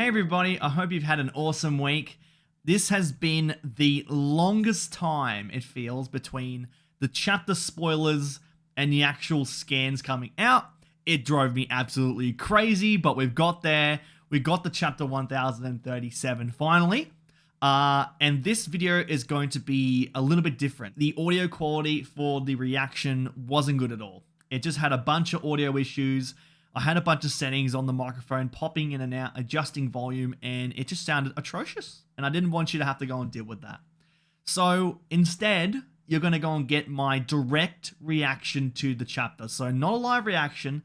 Hey everybody, I hope you've had an awesome week. This has been the longest time, it feels, between the chapter spoilers and the actual scans coming out. It drove me absolutely crazy, but we've got there. We got the chapter 1037 finally. And this video is going to be a little bit different. The audio quality for the reaction wasn't good at all. It just had a bunch of audio issues. I had a bunch of settings on the microphone popping in and out, adjusting volume, and it just sounded atrocious. And I didn't want you to have to go and deal with that. So instead, you're going to go and get my direct reaction to the chapter. So not a live reaction,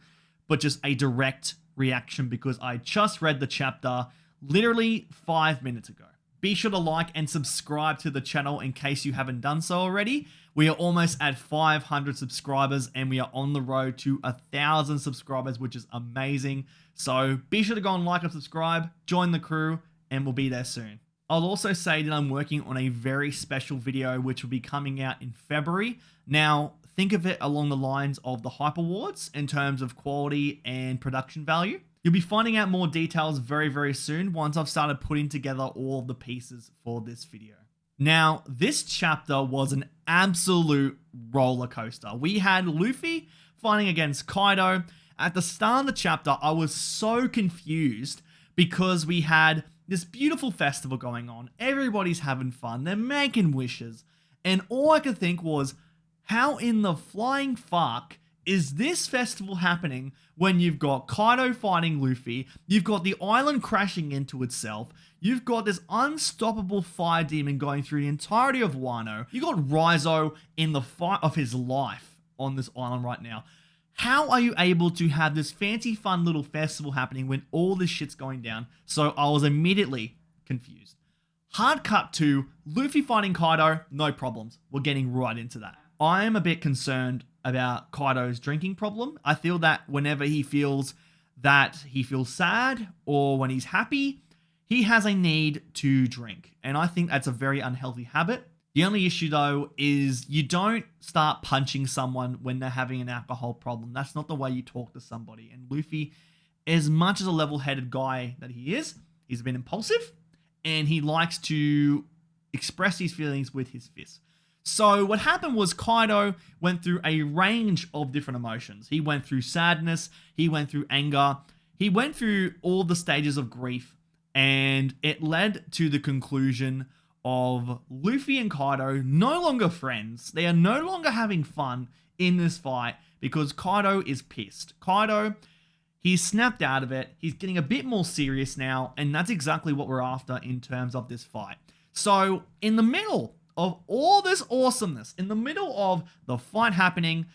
but just a direct reaction because I just read the chapter literally 5 minutes ago. Be sure to like and subscribe to the channel in case you haven't done so already. We are almost at 500 subscribers and we are on the road to 1,000 subscribers, which is amazing. So be sure to go and like and subscribe, join the crew, and we'll be there soon. I'll also say that I'm working on a very special video which will be coming out in February. Now, think of it along the lines of the Hype Awards in terms of quality and production value. You'll be finding out more details very, very soon once I've started putting together all of the pieces for this video. Now, this chapter was an absolute roller coaster. We had Luffy fighting against Kaido. At the start of the chapter, I was so confused because we had this beautiful festival going on. Everybody's having fun. They're making wishes. And all I could think was, how in the flying fuck is this festival happening when you've got Kaido fighting Luffy, you've got the island crashing into itself, you've got this unstoppable fire demon going through the entirety of Wano, you got Raizo in the fight of his life on this island right now. How are you able to have this fancy fun little festival happening when all this shit's going down? So I was immediately confused. Hard cut to Luffy fighting Kaido, no problems. We're getting right into that. I am a bit concerned about Kaido's drinking problem. I feel that whenever he feels sad or when he's happy, he has a need to drink. And I think that's a very unhealthy habit. The only issue though is you don't start punching someone when they're having an alcohol problem. That's not the way you talk to somebody. And Luffy, as much as a level-headed guy that he is, he's been impulsive and he likes to express his feelings with his fists. So what happened was Kaido went through a range of different emotions. He went through sadness, he went through anger, he went through all the stages of grief, and it led to the conclusion of Luffy and Kaido no longer friends. They are no longer having fun in this fight because Kaido is pissed. Kaido, he's snapped out of it, he's getting a bit more serious now, and that's exactly what we're after in terms of this fight. So in the middle of all this awesomeness, in the middle of the fight happening,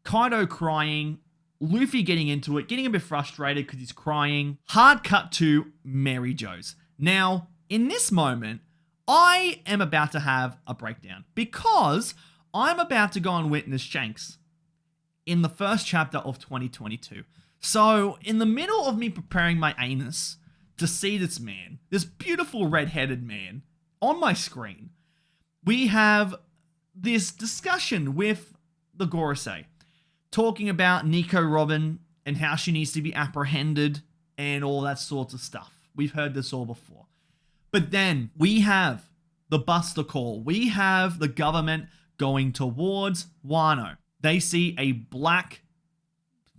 Kaido crying, Luffy getting into it, getting a bit frustrated because he's crying, hard cut to Mary Jo's. Now, in this moment, I am about to have a breakdown because I'm about to go and witness Shanks in the first chapter of 2022. So, in the middle of me preparing my anus to see this man, this beautiful red-headed man, on my screen, we have this discussion with the Gorosei, talking about Nico Robin and how she needs to be apprehended and all that sorts of stuff. We've heard this all before. But then we have the Buster Call. We have the government going towards Wano. They see a black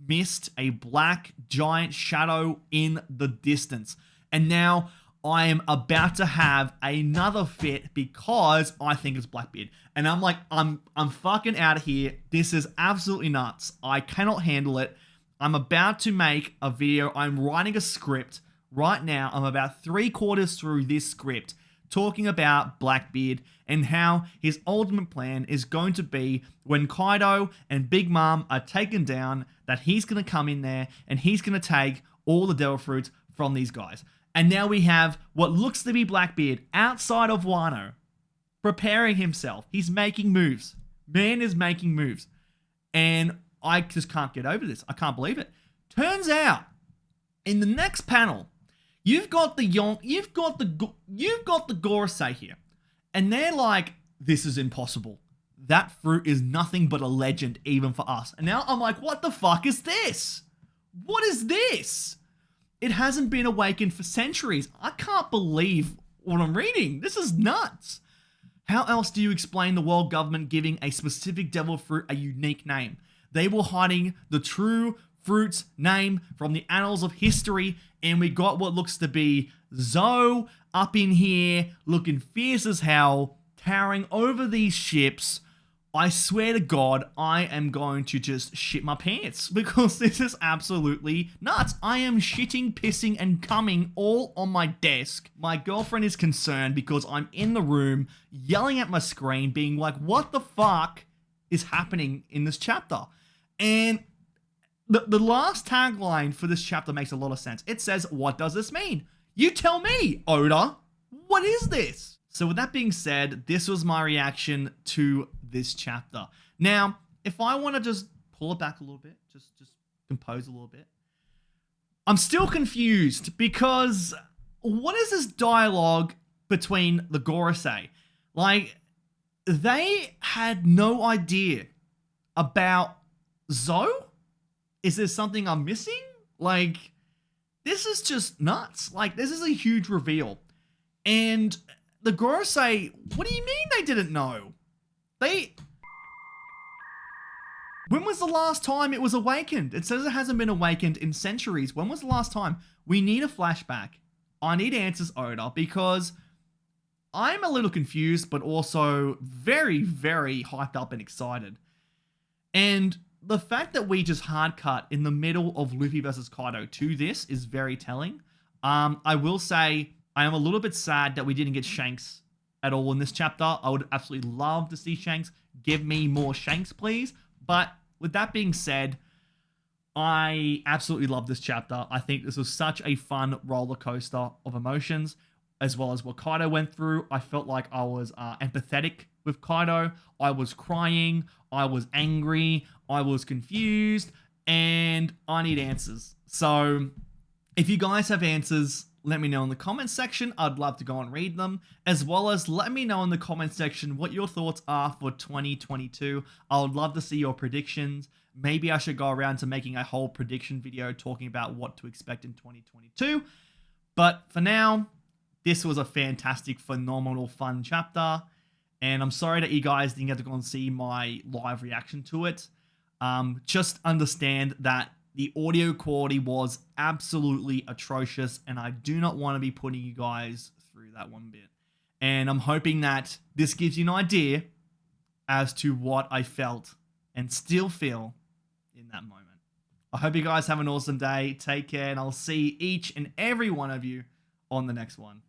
mist, a black giant shadow in the distance. And now I am about to have another fit because I think it's Blackbeard. And I'm like, I'm fucking out of here. This is absolutely nuts. I cannot handle it. I'm about to make a video. I'm writing a script right now. I'm about 3/4 through this script talking about Blackbeard and how his ultimate plan is going to be when Kaido and Big Mom are taken down, that he's going to come in there and he's going to take all the devil fruits from these guys. And now we have what looks to be Blackbeard outside of Wano, preparing himself. He's making moves. Man is making moves. And I just can't get over this. I can't believe it. Turns out, in the next panel, you've got the Gorosei here. And they're like, this is impossible. That fruit is nothing but a legend even for us. And now I'm like, what the fuck is this? What is this? It hasn't been awakened for centuries. I can't believe what I'm reading. This is nuts. How else do you explain the world government giving a specific devil fruit a unique name? They were hiding the true fruit's name from the annals of history, and we got what looks to be Zoe up in here, looking fierce as hell, towering over these ships. I swear to God, I am going to just shit my pants because this is absolutely nuts. I am shitting, pissing, and coming all on my desk. My girlfriend is concerned because I'm in the room yelling at my screen, being like, what the fuck is happening in this chapter? And the last tagline for this chapter makes a lot of sense. It says, what does this mean? You tell me, Oda. What is this? So with that being said, this was my reaction to this chapter. Now, if I want to just pull it back a little bit, just compose a little bit, I'm still confused because what is this dialogue between the Gorosei? Like, they had no idea about Zoe? Is there something I'm missing? Like, this is just nuts. Like, this is a huge reveal. And the Gorosei, what do you mean they didn't know? When was the last time it was awakened? It says it hasn't been awakened in centuries. When was the last time? We need a flashback. I need answers, Oda, because I'm a little confused, but also very, very hyped up and excited. And the fact that we just hard cut in the middle of Luffy versus Kaido to this is very telling. I will say I am a little bit sad that we didn't get Shanks at all in this chapter. I would absolutely love to see Shanks. Give me more Shanks, please. But with that being said, I absolutely love this chapter. I think this was such a fun roller coaster of emotions, as well as what Kaido went through. I felt like I was empathetic with Kaido. I was crying. I was angry. I was confused. And I need answers. So if you guys have answers, let me know in the comments section. I'd love to go and read them, as well as let me know in the comments section what your thoughts are for 2022. I would love to see your predictions. Maybe I should go around to making a whole prediction video talking about what to expect in 2022. But for now, this was a fantastic, phenomenal, fun chapter. And I'm sorry that you guys didn't get to go and see my live reaction to it. Just understand that the audio quality was absolutely atrocious, and I do not want to be putting you guys through that one bit. And I'm hoping that this gives you an idea as to what I felt and still feel in that moment. I hope you guys have an awesome day. Take care, and I'll see each and every one of you on the next one.